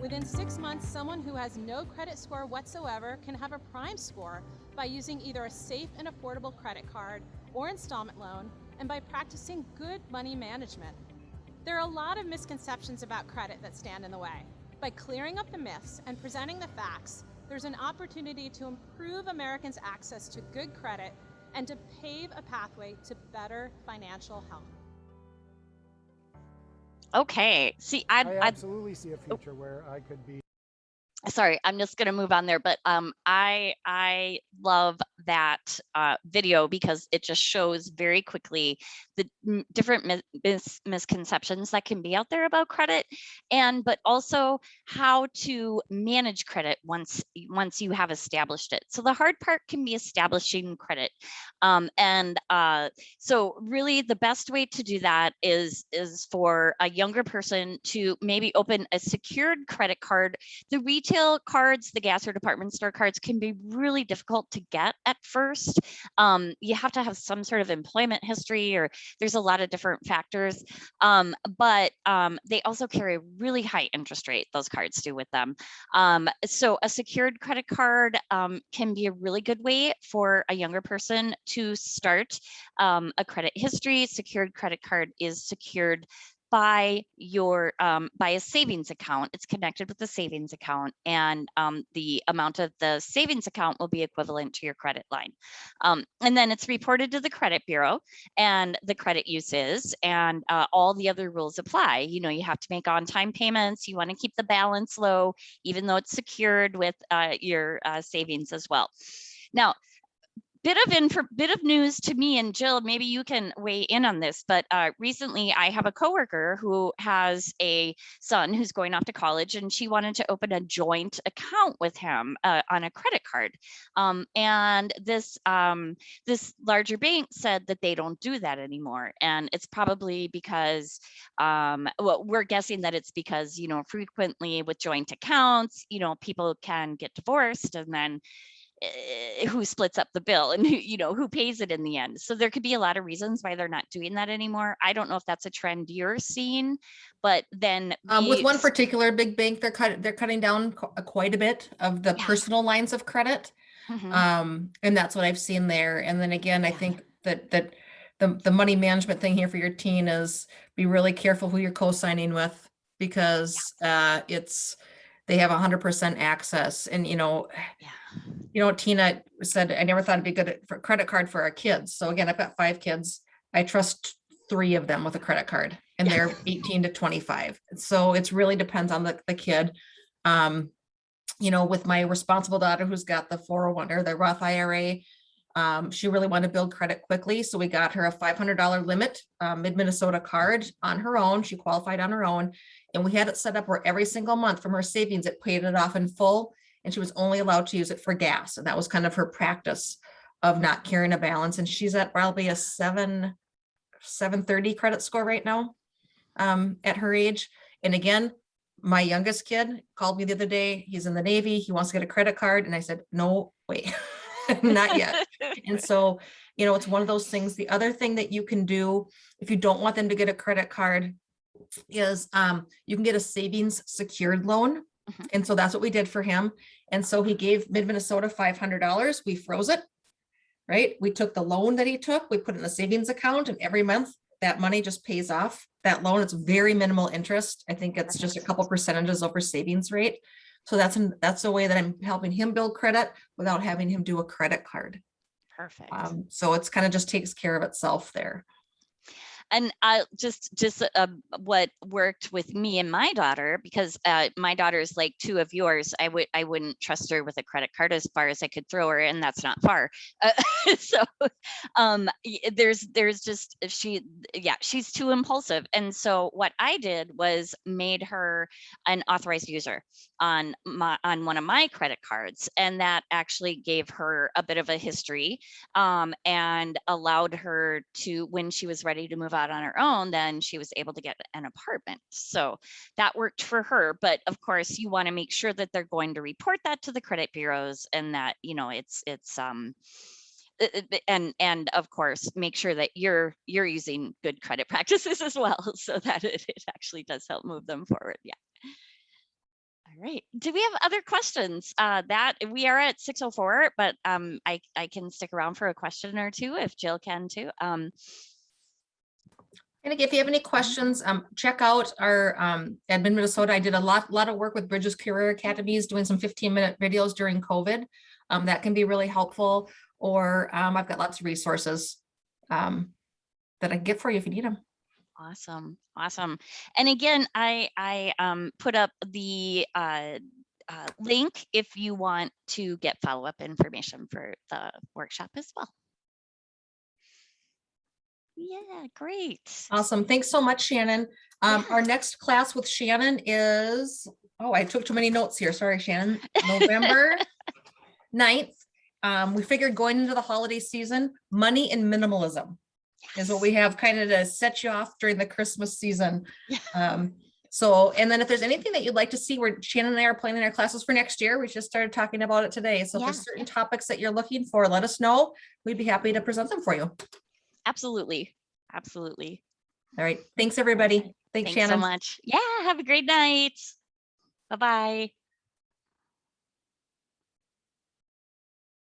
Within 6 months, someone who has no credit score whatsoever can have a prime score by using either a safe and affordable credit card or installment loan, and by practicing good money management. There are a lot of misconceptions about credit that stand in the way. By clearing up the myths and presenting the facts, there's an opportunity to improve Americans' access to good credit and to pave a pathway to better financial health. Okay, see, I absolutely see a future where I could be. Sorry, I'm just going to move on there, but I love that video because it just shows very quickly the different misconceptions that can be out there about credit, but also how to manage credit once you have established it. So the hard part can be establishing credit, so really the best way to do that is for a younger person to maybe open a secured credit card. The retail cards, the gas or department store cards, can be really difficult to get at first. You have to have some sort of employment history, or there's a lot of different factors, but they also carry a really high interest rate, those cards do with them. So a secured credit card can be a really good way for a younger person to start a credit history. Secured credit card is secured by your by a savings account. It's connected with the savings account, and the amount of the savings account will be equivalent to your credit line. And then it's reported to the credit bureau, and the credit uses, and all the other rules apply. You know, you have to make on-time payments. You want to keep the balance low, even though it's secured with your savings as well. Now, bit of news to me, and Jill, maybe you can weigh in on this, but recently I have a coworker who has a son who's going off to college, and she wanted to open a joint account with him on a credit card. And this larger bank said that they don't do that anymore. And it's probably because, well, we're guessing that it's because, you know, frequently with joint accounts, you know, people can get divorced, and then who splits up the bill and who pays it in the end. So there could be a lot of reasons why they're not doing that anymore. I don't know if that's a trend you're seeing, but then with one particular big bank, they're cutting down quite a bit of the personal lines of credit. And that's what I've seen there. And then again, I think that the money management thing here for your teen is be really careful who you're co-signing with, because they have 100% access. And Tina said, I never thought it'd be good for a credit card for our kids. So again, I've got 5 kids. I trust 3 of them with a credit card, and they're 18 to 25. So it really depends on the kid. With my responsible daughter who's got the 401 or the Roth IRA, she really wanted to build credit quickly. So we got her a $500 limit Mid-Minnesota card on her own. She qualified on her own. And we had it set up where every single month from her savings, it paid it off in full. And she was only allowed to use it for gas. And that was kind of her practice of not carrying a balance. And she's at probably a 730 credit score right now at her age. And again, my youngest kid called me the other day. He's in the Navy. He wants to get a credit card. And I said, no, wait, not yet. And so, it's one of those things. The other thing that you can do if you don't want them to get a credit card is you can get a savings secured loan. And so that's what we did for him. And so he gave Mid-Minnesota $500. We froze it, right? We took the loan that he took, we put it in a savings account, and every month that money just pays off that loan. It's very minimal interest. I think it's just a couple percentages over savings rate. So that's a way that I'm helping him build credit without having him do a credit card. Perfect. So it's kind of just takes care of itself there. And what worked with me and my daughter, because my daughter's like 2 of yours, I wouldn't trust her with a credit card as far as I could throw her, and that's not far. So there's just she's too impulsive. And so what I did was made her an authorized user on one of my credit cards, and that actually gave her a bit of a history and allowed her to, when she was ready to move out on her own, then she was able to get an apartment. So that worked for her. But of course, you want to make sure that they're going to report that to the credit bureaus, and that and of course make sure that you're using good credit practices as well, so that it actually does help move them forward. Yeah. All right. Do we have other questions? That we are at 6:04, but I can stick around for a question or two if Jill can too. And again, if you have any questions, check out our at Mid-Minnesota. I did a lot of work with Bridges Career Academies, doing some 15-minute videos during COVID. That can be really helpful. Or I've got lots of resources that I can get for you if you need them. Awesome. And again, I put up the link if you want to get follow-up information for the workshop as well. Yeah, great. Awesome. Thanks so much, Shannon. Our next class with Shannon is, I took too many notes here. Sorry, Shannon. November 9th. We figured going into the holiday season, money and minimalism is what we have kind of to set you off during the Christmas season. And then if there's anything that you'd like to see, where Shannon and I are planning our classes for next year, we just started talking about it today. So if there's certain topics that you're looking for, let us know. We'd be happy to present them for you. Absolutely. All right. Thanks, everybody. Thanks, Shannon. So much. Yeah. Have a great night. Bye-bye.